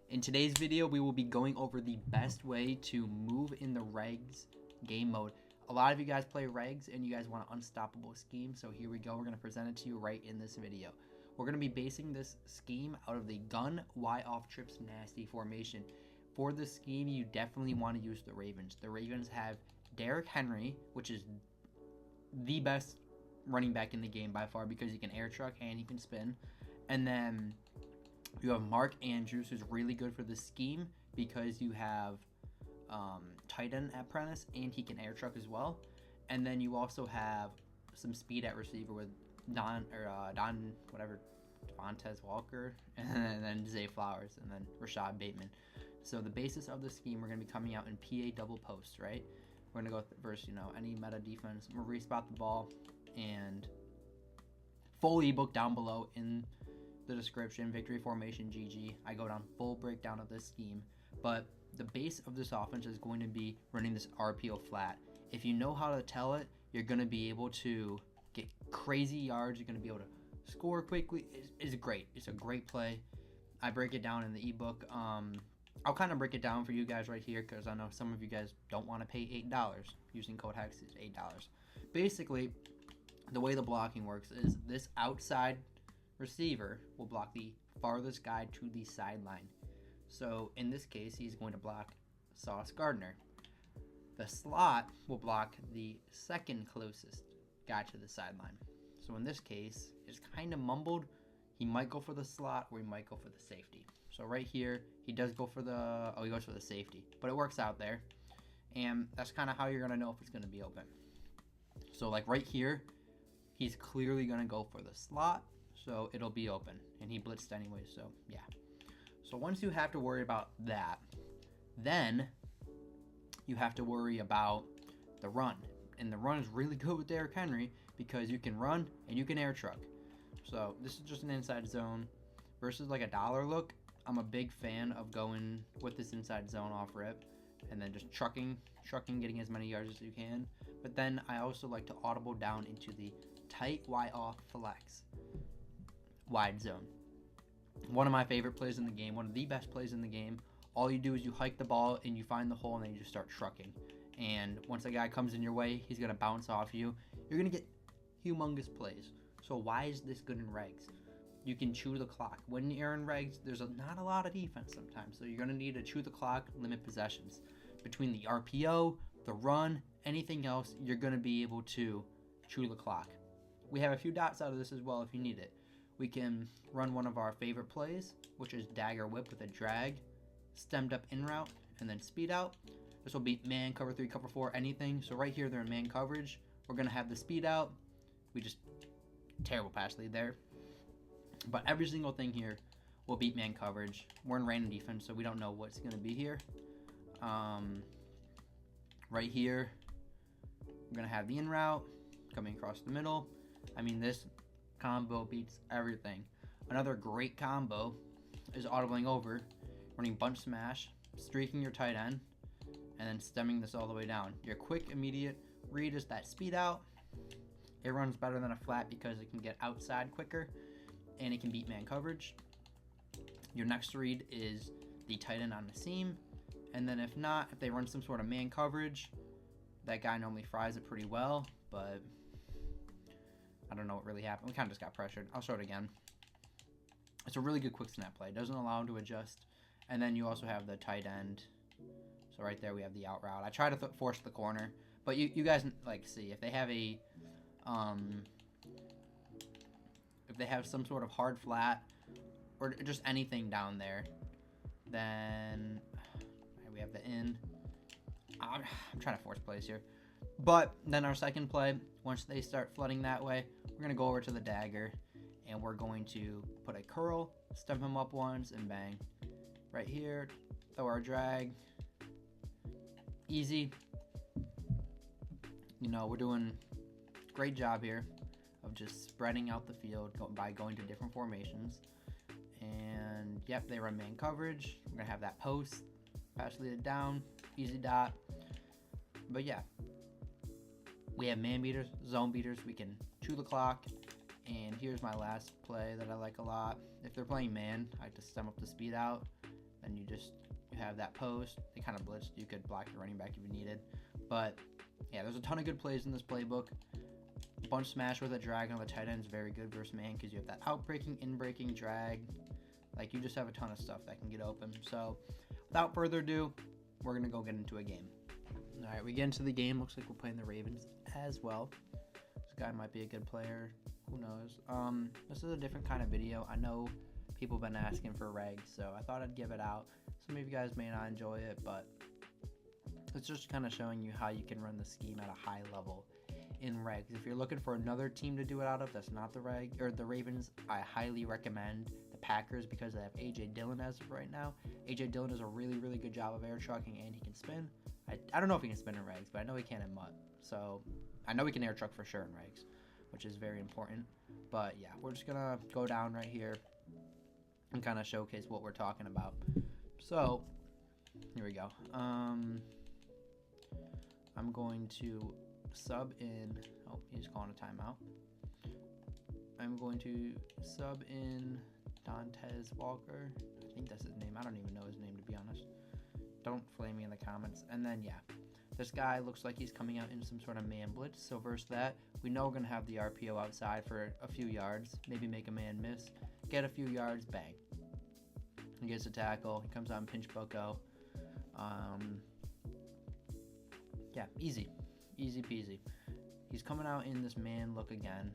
In today's video, we will be going over the best way to move in the REGS game mode. A lot of you guys play REGS and you guys want an unstoppable scheme, so here we go. We're going to present it to you right in this video. We're going to be basing this scheme out of the gun Y off trips nasty formation. For this scheme, you definitely want to use the Ravens. The Ravens have Derrick Henry, which is the best running back in the game by far because he can air truck and he can spin. And then you have Mark Andrews, who's really good for this scheme because you have tight end at Prentice and he can air truck as well. And then you also have some speed at receiver with Devontae Walker, and then Zay Flowers, and then Rashad Bateman. So the basis of the scheme, we're going to be coming out in PA double post, right? We're going to go versus, any meta defense. I'm going to respot the ball, and full ebook down below in the description, victory formation GG. I go down full breakdown of this scheme, but the base of this offense is going to be running this RPO flat. If you know how to tell it, you're going to be able to get crazy yards. You're going to be able to score quickly. It's great. It's a great play. I break it down in the ebook. I'll kind of break it down for you guys right here because I know some of you guys don't want to pay $8. Using code HEX is $8. Basically, the way the blocking works is this outside receiver will block the farthest guy to the sideline. So in this case, he's going to block Sauce Gardner. The slot will block the second closest guy to the sideline. So in this case, it's kind of mumbled. He might go for the slot or he might go for the safety. So right here, he does go for he goes for the safety, but it works out there. And that's kind of how you're going to know if it's going to be open. So like right here, he's clearly going to go for the slot, so it'll be open. And he blitzed anyway, so yeah. So once you have to worry about that, then you have to worry about the run. And the run is really good with Derrick Henry because you can run and you can air truck. So this is just an inside zone versus like a dollar look. I'm a big fan of going with this inside zone off rip and then just trucking, getting as many yards as you can. But then I also like to audible down into the tight Y off flex wide zone. One of my favorite plays in the game, one of the best plays in the game. All you do is you hike the ball and you find the hole and then you just start trucking. And once a guy comes in your way, he's going to bounce off you. You're going to get humongous plays. So why is this good in regs? You can chew the clock. When you're in regs, there's not a lot of defense sometimes. So you're going to need to chew the clock, limit possessions. Between the RPO, the run, anything else, you're going to be able to chew the clock. We have a few dots out of this as well if you need it. We can run one of our favorite plays, which is dagger whip with a drag, stemmed up in route, and then speed out. This will be man, cover 3, cover 4, anything. So right here, they're in man coverage. We're going to have the speed out. Terrible pass lead there. But every single thing here will beat man coverage. We're in random defense, so we don't know what's going to be here. Right here, we're going to have the in route coming across the middle. I mean, this combo beats everything. Another great combo is audibling over, running bunch smash, streaking your tight end, and then stemming this all the way down. Your quick, immediate read is that speed out. It runs better than a flat because it can get outside quicker and it can beat man coverage. Your next read is the tight end on the seam. And then if they run some sort of man coverage, that guy normally fries it pretty well, but I don't know what really happened. We kind of just got pressured. I'll show it again. It's a really good quick snap play. It doesn't allow him to adjust. And then you also have the tight end. So right there we have the out route. I try to force the corner, but you guys see if they have if they have some sort of hard flat or just anything down there, then we have the in. I'm trying to force plays here. But then our second play, once they start flooding that way, we're going to go over to the dagger and we're going to put a curl, stem him up once, and bang. Right here, throw our drag. Easy. We're doing a great job here of just spreading out the field by going to different formations. And yep, they run man coverage. We're going to have that post, pass lead down, easy dot. But yeah, we have man beaters, zone beaters. We can chew the clock. And here's my last play that I like a lot. If they're playing man, I like to stem up the speed out. Then you have that post. They kind of blitzed. You could block your running back if you needed. But yeah, there's a ton of good plays in this playbook. Bunch smash with a drag on the tight end is very good versus man because you have that out-breaking, in-breaking, drag. Like, you just have a ton of stuff that can get open. So without further ado, we're going to go get into a game. All right, we get into the game. Looks like we're playing the Ravens as well. This guy might be a good player. Who knows? This is a different kind of video. I know people have been asking for regs, so I thought I'd give it out. Some of you guys may not enjoy it, but it's just kind of showing you how you can run the scheme at a high level in regs. If you're looking for another team to do it out of that's not the Ravens, I highly recommend the Packers because they have AJ Dillon as of right now. AJ Dillon does a really, really good job of air trucking, and he can spin. I don't know if he can spin in regs, but I know he can in MUT. So I know he can air truck for sure in regs, which is very important. But yeah, we're just gonna go down right here and kind of showcase what we're talking about. So here we go. I'm going to sub in. Oh, he's calling a timeout. I'm going to sub in Dantes Walker. I think that's his name. I don't even know his name, to be honest. Don't flame me in the comments. And then, yeah, this guy looks like he's coming out in some sort of man blitz. So versus that, we know we're going to have the RPO outside for a few yards. Maybe make a man miss. Get a few yards, bang. He gets a tackle. He comes out in pinch bucko. Yeah, easy. Easy peasy. He's coming out in this man look again.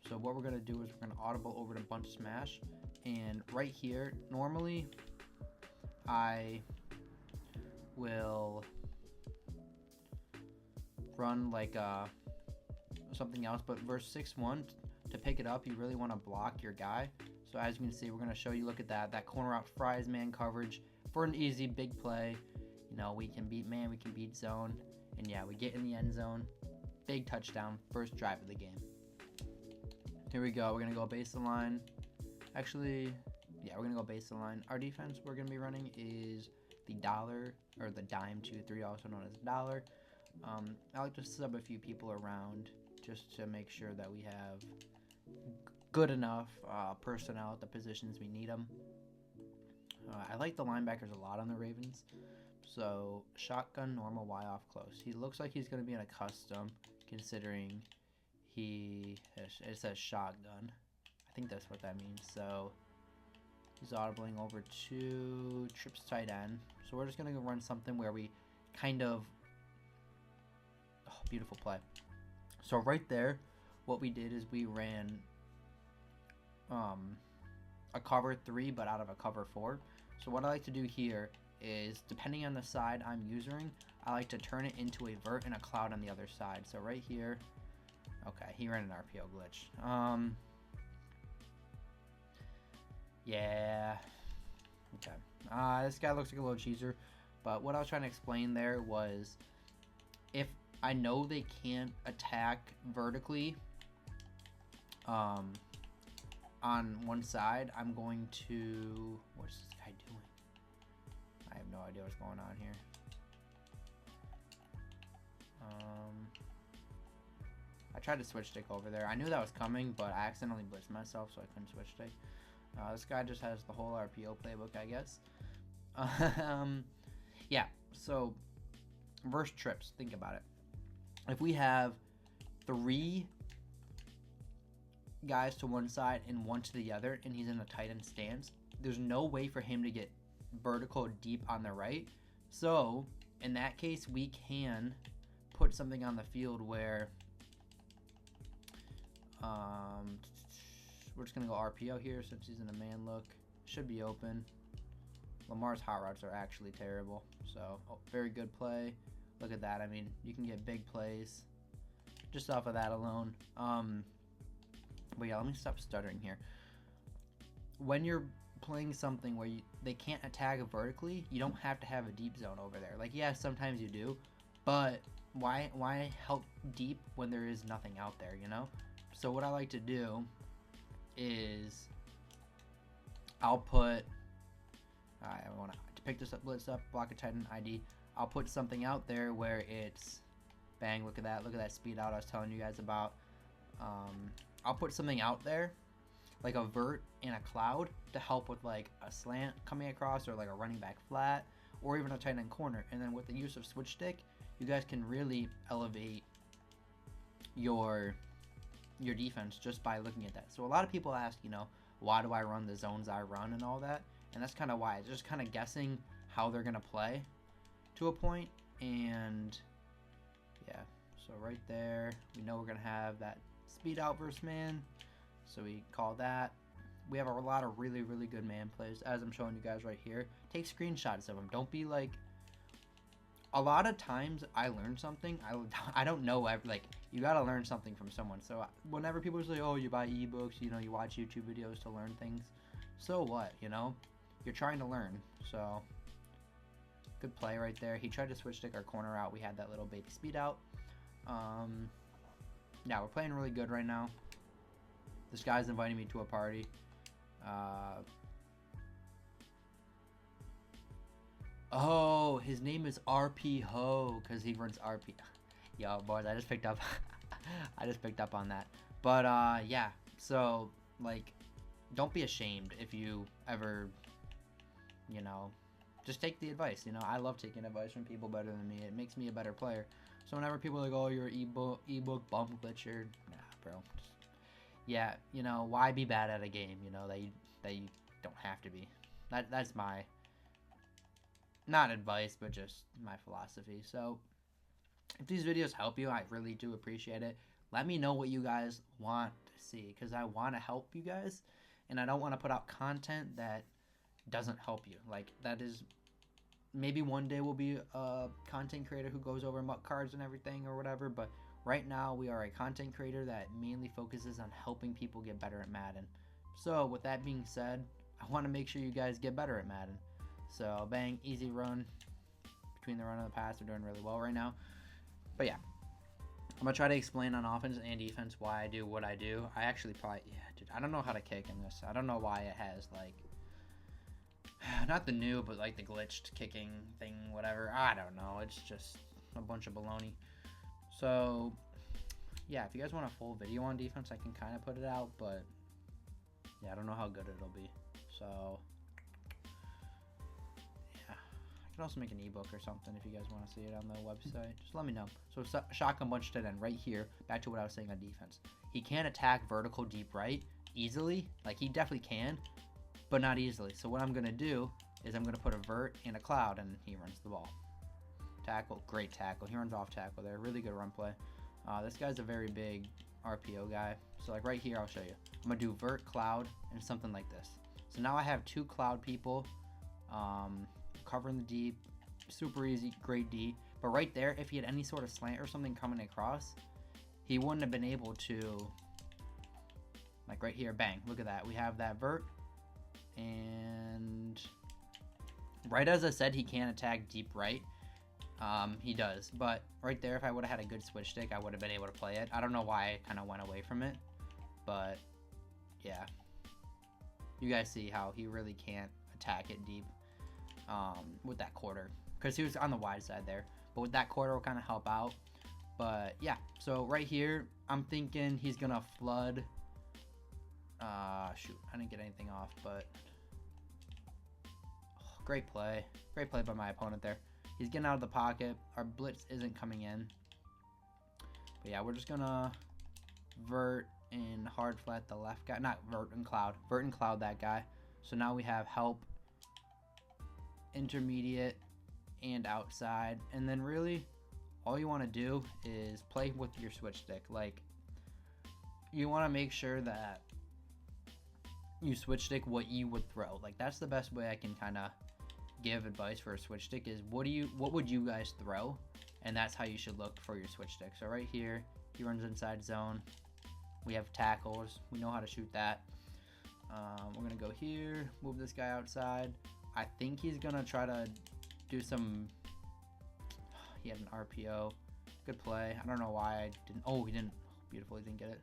So what we're going to do is we're going to audible over to bunch smash. And right here, normally I will run like something else, but verse 6-1, to pick it up, you really want to block your guy. So as you can see, we're going to show you, look at that corner out fries man coverage for an easy big play. You know, we can beat man, we can beat zone, and yeah, we get in the end zone. Big touchdown, first drive of the game. Here we go. We're going to go base the line. Actually, yeah, we're going to go base the line. Our defense we're going to be running is the dollar, or the dime 2-3, also known as dollar. I like to sub a few people around just to make sure that we have good enough personnel at the positions we need them. I like the linebackers a lot on the Ravens. So shotgun, normal, Y off, close. He looks like he's going to be in a custom, considering it says shotgun. I think that's what that means. So he's audibling over to trips tight end. So we're just going to run something where we kind of, beautiful play. So right there, what we did is we ran a cover 3, but out of a cover 4. So what I like to do here is, depending on the side I'm using, I like to turn it into a vert and a cloud on the other side. So right here, okay, he ran an RPO glitch. Yeah, okay. This guy looks like a little cheeser, but what I was trying to explain there was, if I know they can't attack vertically on one side, I'm going to, what's this guy doing? I have no idea what's going on here. I tried to switch stick over there. I knew that was coming, but I accidentally blitzed myself, so I couldn't switch stick. This guy just has the whole RPO playbook, I guess. Yeah, so verse trips, think about it. If we have 3 guys to one side and 1 to the other, and he's in a tight end stance, there's no way for him to get vertical deep on the right. So in that case, we can put something on the field where we're just gonna go RPO here since he's in a man look. Should be open. Lamar's hot routes are actually terrible. So very good play. Look at that. I mean, you can get big plays just off of that alone. But yeah, let me stop stuttering here. When you're playing something where they can't attack vertically, you don't have to have a deep zone over there. Like, yeah, sometimes you do, but why help deep when there is nothing out there, you know? So what I like to do is I'll put, I want to pick this up, blitz up, block a tight end ID. I'll put something out there where it's, bang, look at that speed out I was telling you guys about. I'll put something out there like a vert and a cloud to help with like a slant coming across, or like a running back flat, or even a tight end corner. And then with the use of switch stick, you guys can really elevate your defense just by looking at that. So a lot of people ask, why do I run the zones I run and all that? And that's kind of why. It's just kind of guessing how they're going to play to a point. And yeah, so right there, we know we're going to have that speed out versus man. So we call that. We have a lot of really, really good man plays, as I'm showing you guys right here. Take screenshots of them. Don't be like, a lot of times I learn something. I don't know, like, you got to learn something from someone. So whenever people say, oh, you buy ebooks, you watch YouTube videos to learn things. So what, You're trying to learn. So good play right there. He tried to switch stick our corner out. We had that little baby speed out. Yeah, we're playing really good right now. This guy's inviting me to a party. Oh, his name is RP Ho because he runs RP. Yo, boys, I just picked up. I just picked up on that. But yeah. So like, don't be ashamed if you ever, just take the advice. I love taking advice from people better than me. It makes me a better player. So whenever people are like, oh, you're ebook bump glitcher, nah, bro. Just, yeah, why be bad at a game? That you don't have to be. That's my, not advice, but just my philosophy. So if these videos help you, I really do appreciate it. Let me know what you guys want to see, because I want to help you guys, and I don't want to put out content that doesn't help you. Like, that is, maybe one day we'll be a content creator who goes over MUT cards and everything or whatever, but right now we are a content creator that mainly focuses on helping people get better at Madden. So with that being said, I want to make sure you guys get better at Madden. So bang, easy run. Between the run and the pass, we're doing really well right now. But yeah, I'm going to try to explain on offense and defense why I do what I do. I actually probably, yeah, dude, I don't know how to kick in this. I don't know why it has, like, not the new, but like the glitched kicking thing, whatever. I don't know. It's just a bunch of baloney. So yeah, if you guys want a full video on defense, I can kind of put it out, but yeah, I don't know how good it'll be. So yeah, I can also make an ebook or something if you guys want to see it on the website. Just let me know. So shotgun bunch tight end right here. Back to what I was saying on defense. He can attack vertical deep right easily. Like, he definitely can, but not easily. So what I'm going to do is I'm going to put a vert and a cloud, and he runs the ball. Tackle, great tackle. He runs off tackle there. Really good run play. This guy's a very big RPO guy. So like right here, I'll show you. I'm going to do vert, cloud, and something like this. So now I have two cloud people covering the deep. Super easy, great D. But right there, if he had any sort of slant or something coming across, he wouldn't have been able to, like right here, bang. Look at that. We have that vert. And right as I said, he can attack deep right. He does, but right there, if I would have had a good switch stick, I would have been able to play it. I don't know why I kind of went away from it, but yeah, you guys see how he really can't attack it deep with that quarter, because he was on the wide side there, but with that quarter will kind of help out. But yeah, so right here, I'm thinking he's gonna flood. Shoot, I didn't get anything off, but great play by my opponent there. He's getting out of the pocket. Our blitz isn't coming in. But yeah, we're just gonna vert and hard flat the left guy. Not vert and cloud. Vert and cloud that guy. So now we have help, intermediate, and outside. And then really, all you want to do is play with your switch stick. Like, you want to make sure that you switch stick what you would throw. Like, that's the best way I can kind of give advice for a switch stick, is what would you guys throw, and that's how you should look for your switch stick. So right here, he runs inside zone. We have tackles. We know how to shoot that. We're gonna go here, move this guy outside. I think he's gonna try to do some. He had an RPO. Good play. I don't know why I didn't. Oh, he didn't. Beautiful. He didn't get it.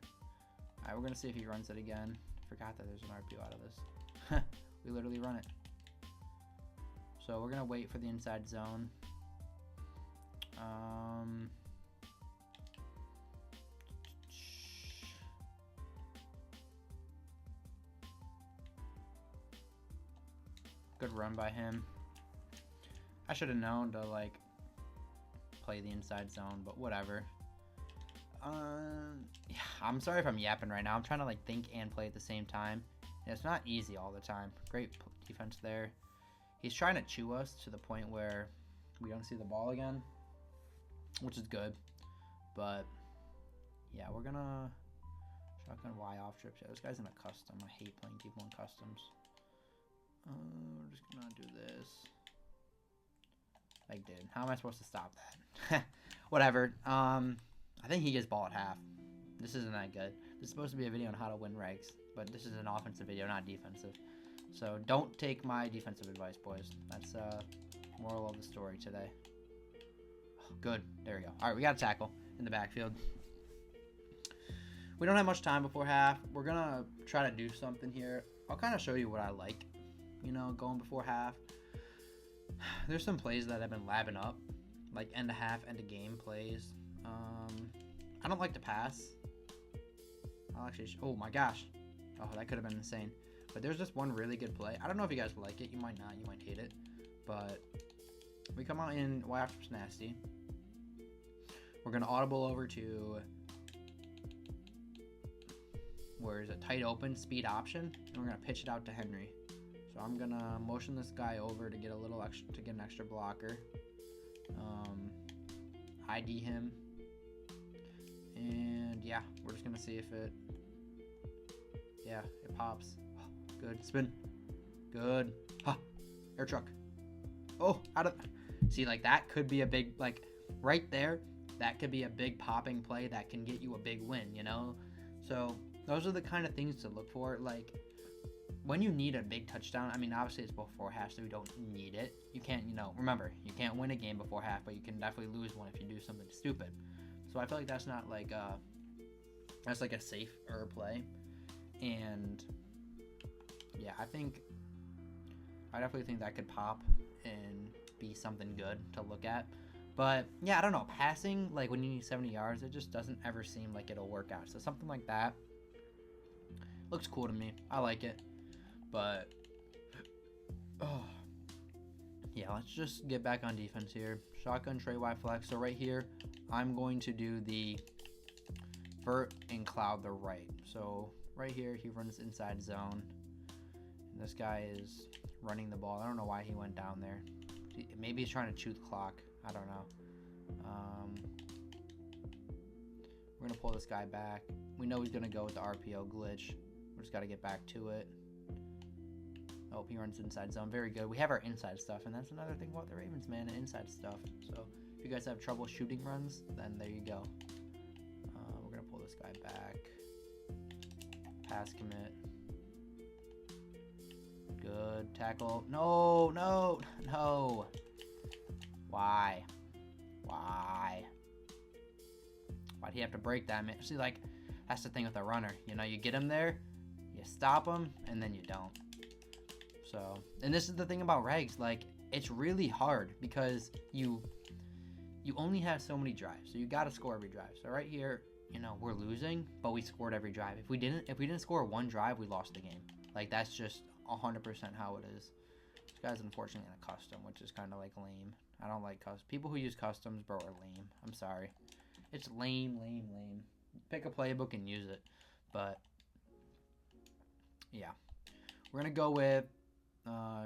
All right, we're gonna see if he runs it again. Forgot that there's an RPO out of this. We literally run it. So we're gonna wait for the inside zone. Good run by him. I should have known to like play the inside zone, but whatever. Yeah, I'm sorry if I'm yapping right now. I'm trying to like think and play at the same time. And it's not easy all the time. Great defense there. He's trying to chew us to the point where we don't see the ball again, which is good. But yeah, we're gonna shotgun Y off trips. Yeah, this guy's in a custom. I hate playing people in customs. We're just gonna do this. Like, dude, how am I supposed to stop that? Whatever. I think he gets ball at half. This isn't that good. This is supposed to be a video on how to win regs, but this is an offensive video, not defensive. So don't take my defensive advice, boys. That's moral of the story today. Oh, good. There we go. All right, we got a tackle in the backfield. We don't have much time before half. We're going to try to do something here. I'll kind of show you what I like, you know, going before half. There's some plays that I've been labbing up, like end of half, end of game plays. I don't like to pass. I'll actually, oh my gosh. Oh, that could have been insane. But there's just one really good play. I don't know if you guys like it. You might not. You might hate it. But we come out in Y after nasty. We're going to audible over to where is it? Tight open, speed option. And we're going to pitch it out to Henry. So I'm going to motion this guy over to get a little extra, to get an extra blocker. ID him. And yeah, we're just going to see if it, yeah, it pops. Good. Spin. Good. Ha. Air truck. Oh, out of... See, like, that could be a big... Like, right there, that could be a big popping play that can get you a big win, you know? So, those are the kind of things to look for. Like, when you need a big touchdown, I mean, obviously it's before half, so you don't need it. You can't, you know... Remember, you can't win a game before half, but you can definitely lose one if you do something stupid. So, I feel like that's not, like, that's, like, a safer play. And... yeah, I definitely think that could pop and be something good to look at. But, yeah, I don't know. Passing, like, when you need 70 yards, it just doesn't ever seem like it'll work out. So something like that looks cool to me. I like it. But, oh. Yeah, let's just get back on defense here. Shotgun, tray, Y flex. So right here, I'm going to do the vert and cloud the right. So right here, he runs inside zone. This guy is running the ball. I don't know why he went down there. Maybe he's trying to chew the clock. I don't know. We're going to pull this guy back. We know he's going to go with the RPO glitch. We just got to get back to it. Oh, he runs inside zone. Very good. We have our inside stuff, and that's another thing about the Ravens, man, inside stuff. So if you guys have trouble shooting runs, then there you go. We're going to pull this guy back. Pass commit. Good. Tackle. No, no, no. Why? Why? Why'd he have to break that, man? See, like, that's the thing with a runner. You know, you get him there, you stop him, and then you don't. So, and this is the thing about regs. Like, it's really hard because you only have so many drives. So you got to score every drive. So right here, you know, we're losing, but we scored every drive. If we didn't score one drive, we lost the game. Like, that's just 100% how it is. This guy's unfortunately in a custom, which is kind of like lame. I don't like customs. People who use customs, bro, are lame. I'm sorry. It's lame, lame, lame. Pick a playbook and use it. But, yeah. We're going to go with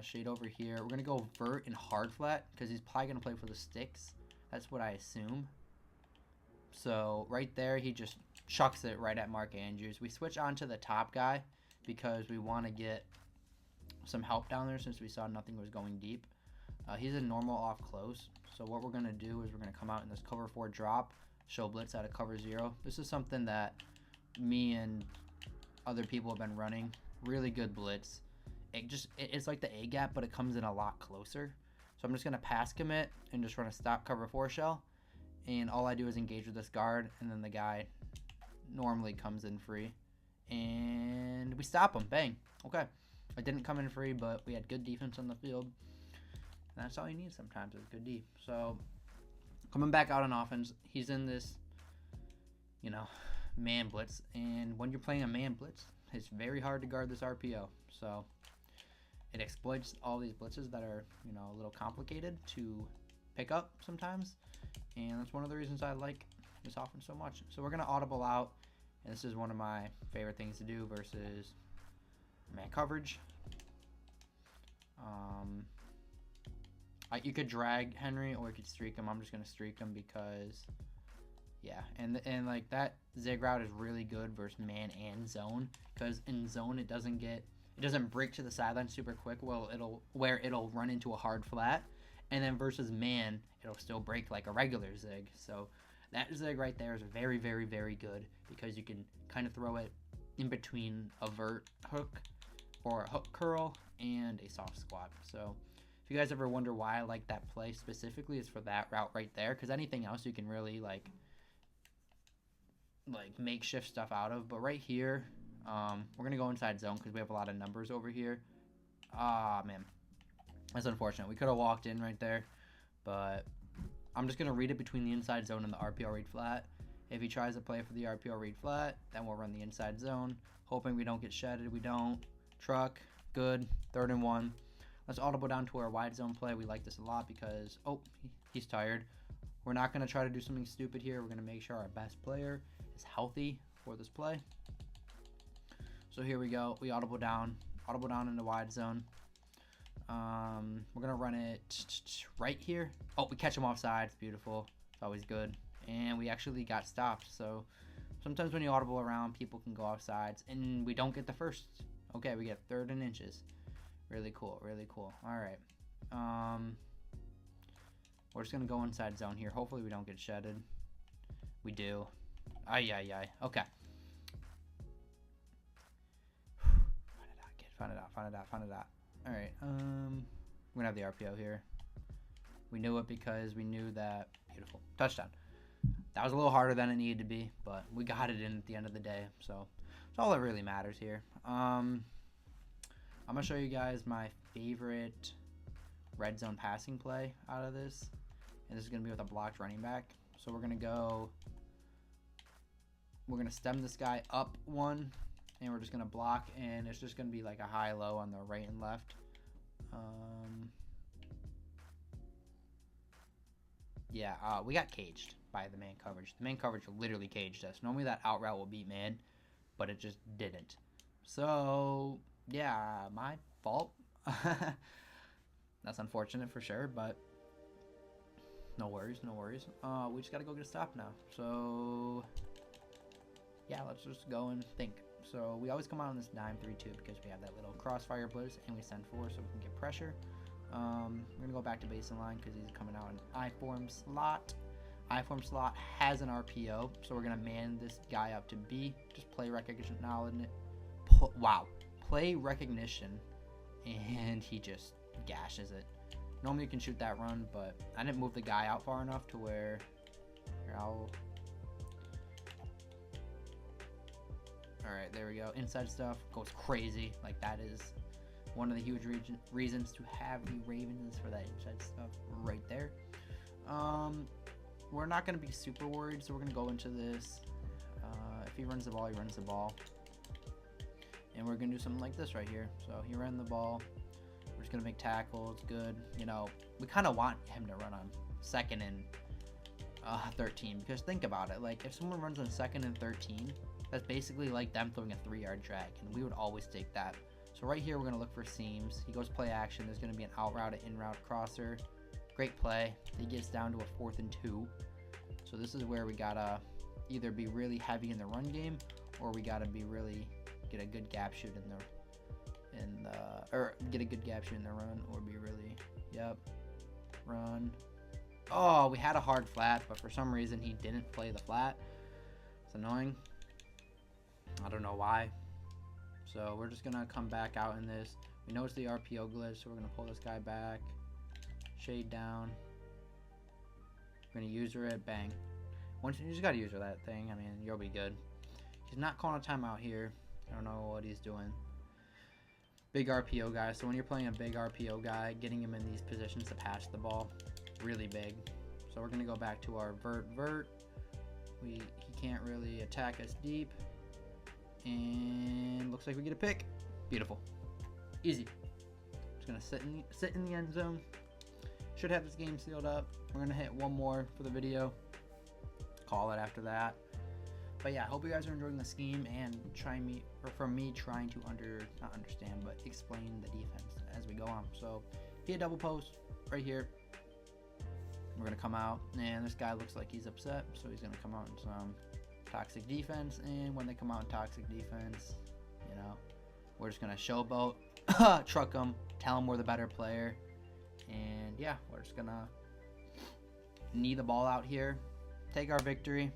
shade over here. We're going to go vert and hard flat because he's probably going to play for the sticks. That's what I assume. So, right there, he just chucks it right at Mark Andrews. We switch on to the top guy because we want to get some help down there since we saw nothing was going deep. He's a normal off close. So what we're going to do is we're going to come out in this cover 4 drop, show blitz out of cover 0. This is something that me and other people have been running. Really good blitz. It's like the A gap, but it comes in a lot closer. So I'm just going to pass commit and just run a stop cover 4 shell. And all I do is engage with this guard, and then the guy normally comes in free. And we stop him. Bang. Okay. It didn't come in free, but we had good defense on the field. And that's all you need sometimes is good D. So, coming back out on offense, he's in this, you know, man blitz. And when you're playing a man blitz, it's very hard to guard this RPO. So, it exploits all these blitzes that are, you know, a little complicated to pick up sometimes. And that's one of the reasons I like this offense so much. So we're going to audible out. And this is one of my favorite things to do versus man coverage. You could drag Henry or you could streak him. I'm just going to streak him because, yeah. And like that zig route is really good versus man and zone. Because in zone it doesn't break to the sideline super quick. Well, it'll run into a hard flat. And then versus man, it'll still break like a regular zig. So that zig right there is very, very, very good because you can kind of throw it in between a vert hook or a hook curl and a soft squat. So if you guys ever wonder why I like that play specifically, it's for that route right there. Because anything else you can really like makeshift stuff out of. But right here, we're going to go inside zone because we have a lot of numbers over here. Ah, man. That's unfortunate. We could have walked in right there, but I'm just going to read it between the inside zone and the RPO read flat. If he tries to play for the RPO read flat, then we'll run the inside zone, hoping we don't get shedded. We don't. Truck, good. 3rd and 1. Let's audible down to our wide zone play. We like this a lot because, oh, he's tired. We're not going to try to do something stupid here. We're going to make sure our best player is healthy for this play. So here we go. We audible down into wide zone. We're going to run it right here. Oh, we catch him offside. It's beautiful. It's always good. And we actually got stopped. So sometimes when you audible around, people can go offsides. And we don't get the first. Okay, we get 3rd and inches. Really cool. Really cool. All right. We're just going to go inside zone here. Hopefully we don't get shedded. We do. Ay. Okay. Find it out. All right, we're gonna have the RPO here. We knew it because we knew that. Beautiful touchdown. That was a little harder than it needed to be, but we got it in at the end of the day. So it's all that really matters here. I'm gonna show you guys my favorite red zone passing play out of this, and this is gonna be with a blocked running back. So we're gonna stem this guy up one. And we're just going to block, and it's just going to be like a high-low on the right and left. We got caged by the man coverage. The man coverage literally caged us. Normally that out route will beat man, but it just didn't. So, yeah, my fault. That's unfortunate for sure, but no worries. We just got to go get a stop now. So, yeah, let's just go and think. So we always come out on this dime 3-2 because we have that little crossfire blitz and we send 4 so we can get pressure. We're going to go back to baseline because he's coming out in I-form slot. I-form slot has an RPO, so we're going to man this guy up to B. Just play recognition. Wow. Play recognition, and he just gashes it. Normally you can shoot that run, but I didn't move the guy out far enough to where... Alright, there we go. Inside stuff goes crazy. Like, that is one of the huge reasons to have the Ravens for that inside stuff right there. We're not going to be super worried, so we're going to go into this. If he runs the ball, he runs the ball. And we're going to do something like this right here. So he ran the ball. We're just going to make tackles. Good. You know, we kind of want him to run on 2nd and 13. Because think about it. Like, if someone runs on 2nd and 13... that's basically like them throwing a 3-yard drag, and we would always take that. So right here, we're going to look for seams. He goes play action. There's going to be an out route, an in route crosser. Great play. He gets down to a 4th and 2. So this is where we got to either be really heavy in the run game, or we got to be really get a good gap shoot get a good gap shoot in the run, or be really, run. Oh, we had a hard flat, but for some reason he didn't play the flat. It's annoying. I don't know why. So we're just going to come back out in this. We know it's the RPO glitch, so we're going to pull this guy back. Shade down. We're going to user it. Bang. Once you just got to user that thing. I mean, you'll be good. He's not calling a timeout here. I don't know what he's doing. Big RPO guy. So when you're playing a big RPO guy, getting him in these positions to pass the ball, really big. So we're going to go back to our vert. He can't really attack us deep. And looks like we get a pick. Beautiful. Easy. gonna sit in the end zone. Should have this game sealed up. We're gonna hit one more for the video. Call it after that. But yeah, I hope you guys are enjoying the scheme and trying me trying to not understand, but explain the defense as we go on. So he a double post right here. We're gonna come out, and this guy looks like he's upset, so he's gonna come out in some toxic defense. And when they come out in toxic defense, you know, we're just gonna showboat, truck them, tell them we're the better player, and yeah, we're just gonna knee the ball out here, take our victory.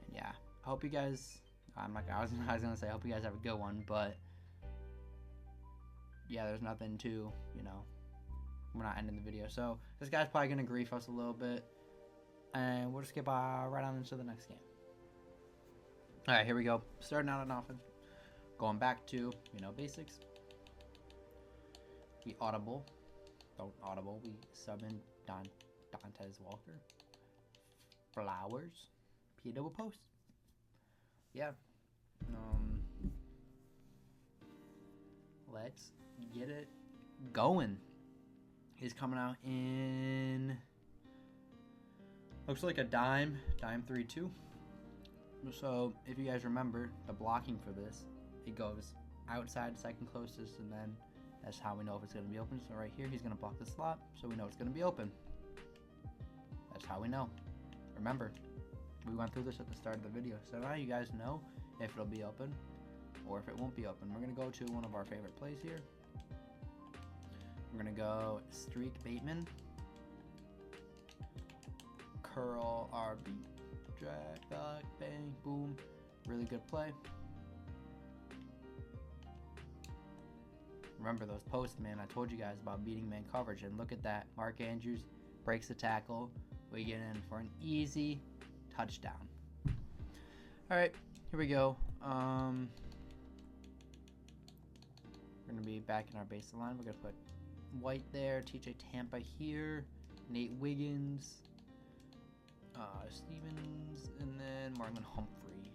And yeah, I hope you guys. I was gonna say I hope you guys have a good one, but yeah, there's nothing to, you know, we're not ending the video. So this guy's probably gonna grief us a little bit, and we'll just get right on into the next game. All right, here we go. Starting out on offense, going back to, you know, basics. We we sub in Dantes Walker, Flowers, P double post. Yeah. Let's get it going. He's coming out in, looks like a dime 3-2. So if you guys remember the blocking for this, it goes outside second closest, and then that's how we know if it's going to be open. So right here, he's going to block the slot, so we know it's going to be open. That's how we know. Remember, we went through this at the start of the video, so now you guys know if it'll be open or if it won't be open. We're going to go to one of our favorite plays here. We're going to go streak Bateman, curl RB, drag back, bang, boom. Really good play. Remember those posts, man. I told you guys about beating man coverage, and look at that. Mark Andrews breaks the tackle. We get in for an easy touchdown. All right, here we go. We're gonna be back in our base line. We're gonna put White there, TJ Tampa here, Nate Wiggins, Stevens, and then Marlon Humphrey.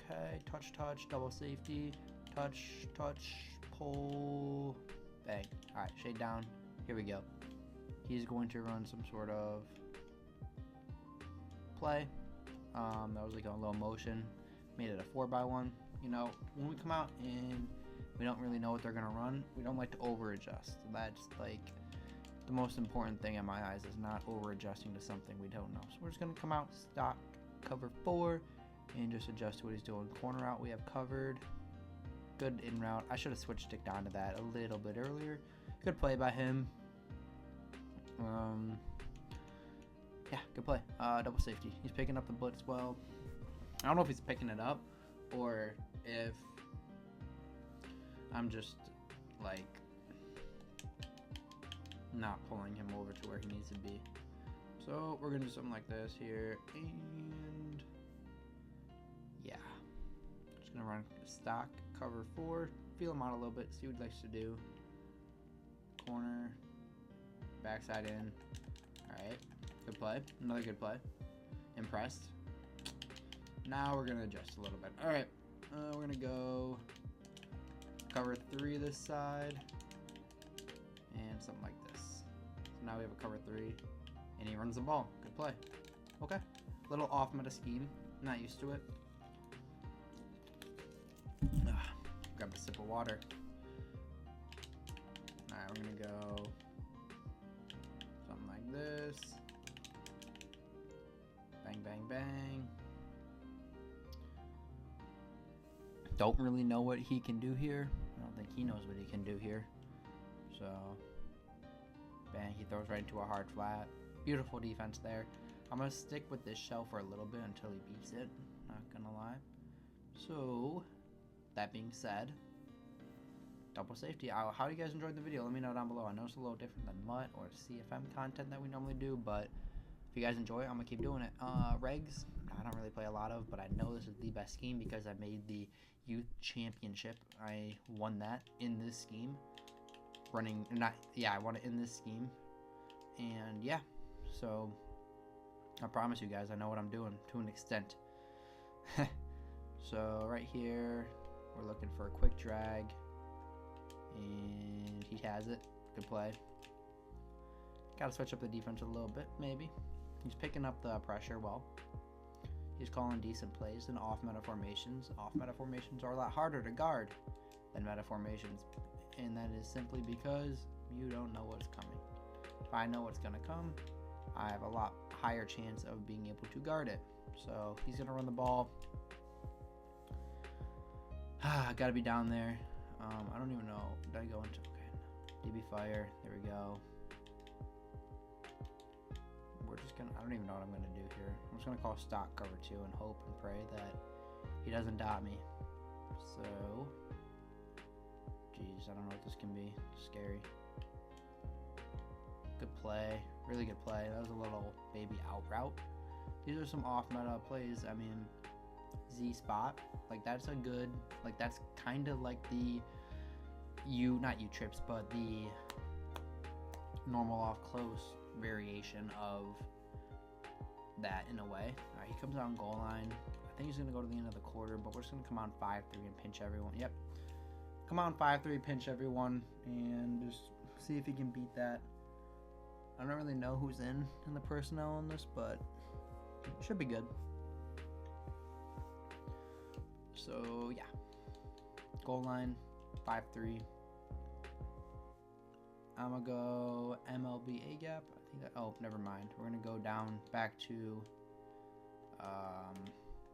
Okay, touch, double safety, touch, pull, bang. All right, shade down. Here we go. He's going to run some sort of play. That was like a low motion. Made it a 4x1. You know, when we come out and we don't really know what they're gonna run, we don't like to over adjust. That's like the most important thing in my eyes, is not over adjusting to something we don't know. So we're just gonna come out stock cover 4 and just adjust to what he's doing. Corner out we have covered. Good in route. I should have switched it down to that a little bit earlier. Good play by him. Yeah, good play. Double safety. He's picking up the blitz well. I don't know if he's picking it up or if I'm just like not pulling him over to where he needs to be. So we're gonna do something like this here, and yeah, just gonna run stock cover 4, feel him out a little bit, see what he likes to do. Corner, backside in. All right, good play. Another good play. Impressed. Now we're gonna adjust a little bit. All right, we're gonna go cover 3 this side and something like this. So now we have a cover 3, and he runs the ball. Good play. Okay, little off meta scheme. Not used to it. Grab a sip of water. All right, we're gonna go something like this. Bang, bang, bang. Don't really know what he can do here. I don't think he knows what he can do here. So, bang, he throws right into a hard flat. Beautiful defense there. I'm going to stick with this shell for a little bit until he beats it. Not going to lie. So, that being said, double safety. How do you guys enjoyed the video? Let me know down below. I know it's a little different than MUT or CFM content that we normally do, but if you guys enjoy it, I'm going to keep doing it. REGS, I don't really play a lot of, but I know this is the best scheme because I made the youth championship. I won that in this scheme. I won it in this scheme. And yeah, so I promise you guys, I know what I'm doing to an extent. So right here, we're looking for a quick drag, and he has it. Good play. Got to switch up the defense a little bit, maybe. He's picking up the pressure well. He's calling decent plays in off-meta formations. Off-meta formations are a lot harder to guard than meta formations, and that is simply because you don't know what's coming. If I know what's going to come, I have a lot higher chance of being able to guard it. So he's going to run the ball. Got to be down there. I don't even know. Did I go into... Okay. DB fire. There we go. We're just going to... I don't even know what I'm going to do here. I'm just going to call stock cover 2 and hope and pray that he doesn't dot me. So... Jeez, I don't know what this can be. Scary. Good play. Really good play. That was a little baby out route. These are some off-meta plays. I mean... Z spot, like that's a good, like that's kind of like the not U trips, but the normal off close variation of that in a way. All right, he comes out on goal line. I think he's gonna go to the end of the quarter, but we're just gonna come out 5-3 and pinch everyone. Yep, come out 5-3, pinch everyone, and just see if he can beat that. I don't really know who's in the personnel on this, but it should be good. So yeah, goal line, 5-3. I'm gonna go MLB A gap. I think that. Oh, never mind. We're gonna go down back to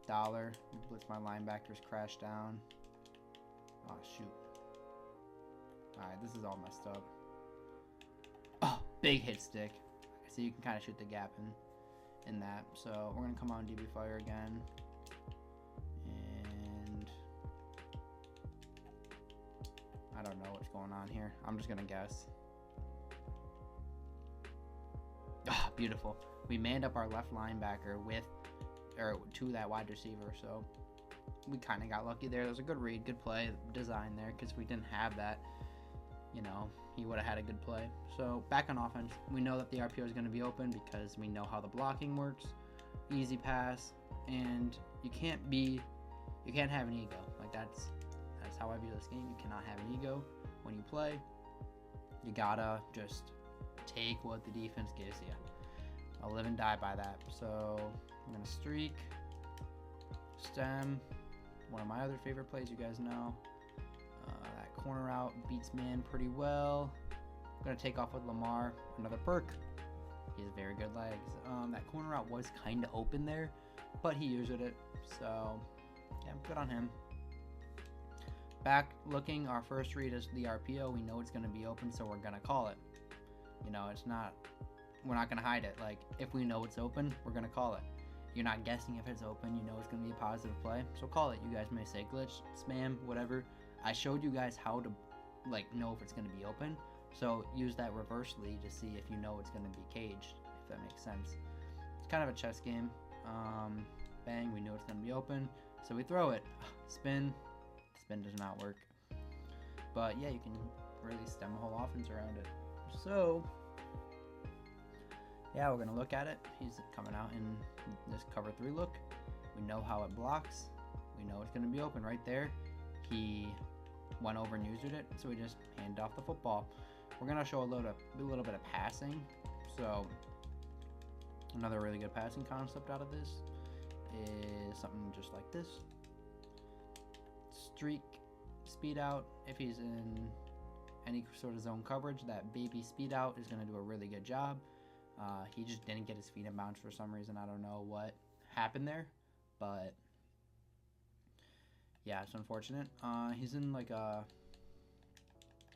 dollar. Blitz my linebackers, crash down. Oh shoot. All right, this is all messed up. Oh, big hit stick. So you can kind of shoot the gap in that. So we're gonna come on DB fire again. I don't know what's going on here. I'm just gonna guess. Ah, beautiful. We manned up our left linebacker to that wide receiver, so we kind of got lucky there. There was a good read, good play design there, because if we didn't have that, you know, he would have had a good play. So back on offense, we know that the RPO is going to be open because we know how the blocking works. Easy pass, and you can't have an ego. Like that's how I view this game. You cannot have an ego when you play. You gotta just take what the defense gives you. I'll live and die by that. So I'm gonna streak, stem. One of my other favorite plays, you guys know. That corner out beats man pretty well. I'm gonna take off with Lamar. Another perk. He has very good legs. That corner out was kind of open there, but he used it. So yeah, good on him. Back looking, our first read is the RPO. We know it's going to be open, so we're going to call it. You know, we're not going to hide it. Like, if we know it's open, we're going to call it. You're not guessing if it's open. You know it's going to be a positive play, so call it. You guys may say glitch, spam, whatever. I showed you guys how to, like, know if it's going to be open. So use that reversely to see if you know it's going to be caged, if that makes sense. It's kind of a chess game. Bang, we know it's going to be open, so we throw it. Spin. Spin does not work, but yeah, you can really stem the whole offense around it. So yeah, we're gonna look at it. He's coming out in this cover 3 look. We know how it blocks. We know it's gonna be open right there. He went over and used it, so we just hand off the football. We're gonna show a little bit of passing. So another really good passing concept out of this is something just like this. Streak, speed out. If he's in any sort of zone coverage, that baby speed out is going to do a really good job. He just didn't get his feet in bounds for some reason. I don't know what happened there, but yeah, it's unfortunate. He's in like a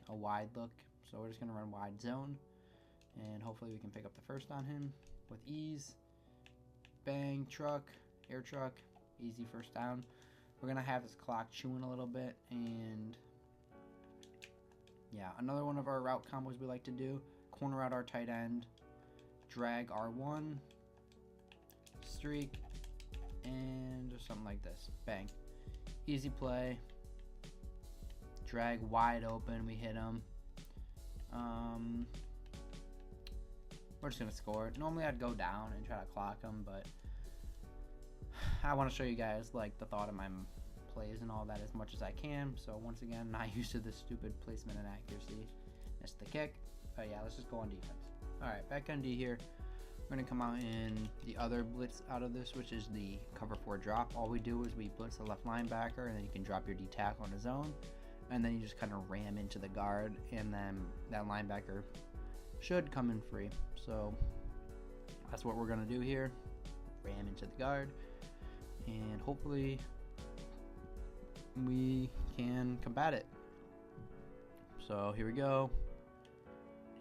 wide look, so we're just going to run wide zone, and hopefully we can pick up the first on him with ease. Bang, truck, air truck, easy first down. We're going to have this clock chewing a little bit, and yeah, another one of our route combos we like to do, corner out our tight end, drag R1, streak, and just something like this. Bang. Easy play. Drag wide open, we hit him. We're just going to score. Normally I'd go down and try to clock him, but I want to show you guys like the thought of my plays and all that as much as I can. So once again, not used to this stupid placement and accuracy. Missed the kick. But yeah, let's just go on defense. All right, back on D here. We're gonna come out in the other blitz out of this, which is the cover 4 drop. All we do is we blitz the left linebacker, and then you can drop your D tackle on his own, and then you just kind of ram into the guard, and then that linebacker should come in free. So that's what we're gonna do here. Ram into the guard, and hopefully we can combat it. So here we go.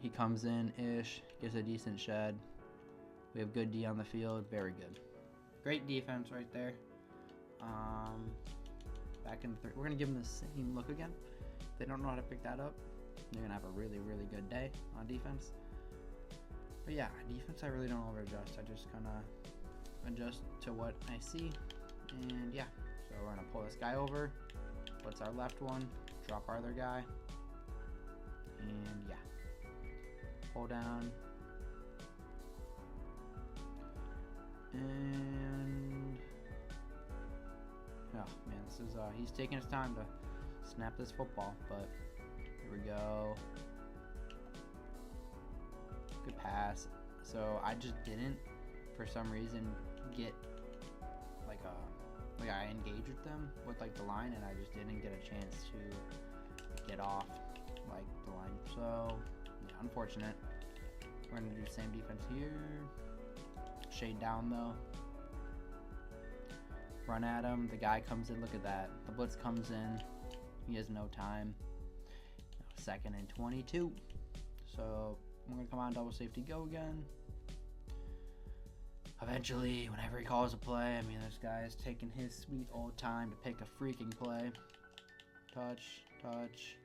He comes in-ish, gets a decent shed. We have good D on the field, very good. Great defense right there. Back in the third, we're gonna give them the same look again. If they don't know how to pick that up, they're gonna have a really, really good day on defense. But yeah, defense I really don't over adjust. I just kind of adjust to what I see, and yeah. So we're gonna pull this guy over. What's our left one? Drop our other guy, and yeah. Pull down. And oh man, this is he's taking his time to snap this football, but here we go. Good pass. So I just didn't, for some reason, get like I engaged with them with like the line, and I just didn't get a chance to get off like the line. So yeah, unfortunate. We're gonna do the same defense here. Shade down though. Run at him. The guy comes in. Look at that. The blitz comes in. He has no time. 2nd and 22. So we're gonna come on double safety go again. Eventually, whenever he calls a play, I mean, this guy is taking his sweet old time to pick a freaking play. Touch, touch.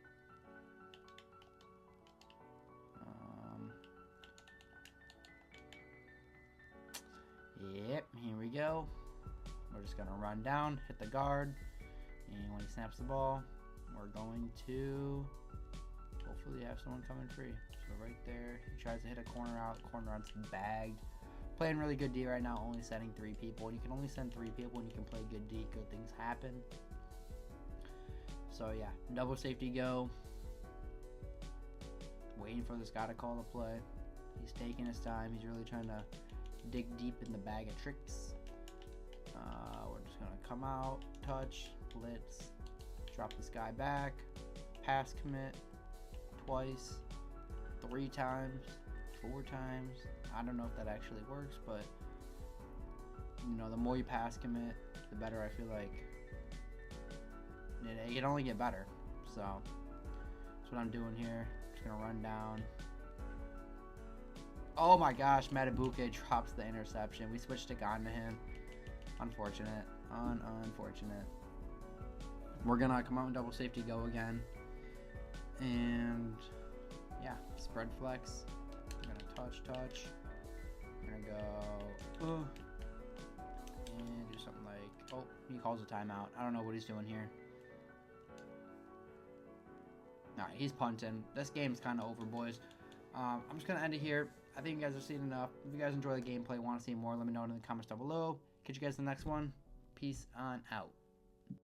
Yep, here we go. We're just gonna run down, hit the guard, and when he snaps the ball, we're going to hopefully have someone coming free. So right there, he tries to hit a corner out, corner out's bagged. Playing really good D right now, only sending 3 people. And you can only send 3 people when you can play good D, good things happen. So yeah, double safety go. Waiting for this guy to call the play. He's taking his time, he's really trying to dig deep in the bag of tricks. We're just gonna come out, touch, blitz, drop this guy back, pass commit twice, 3 times, 4 times. I don't know if that actually works, but you know, the more you pass commit, the better I feel like it can only get better. So that's what I'm doing here. Just gonna run down. Oh my gosh, Madden drops the interception. We switched it on to him. Unfortunate. Unfortunate. We're gonna come out and double safety go again. And yeah, spread flex. We're gonna touch. We're gonna go and do something like, oh, he calls a timeout. I don't know what he's doing here. Alright, he's punting. This game's kind of over, boys. I'm just gonna end it here. I think you guys have seen enough. If you guys enjoy the gameplay, want to see more, let me know in the comments down below. Catch you guys in the next one. Peace on out.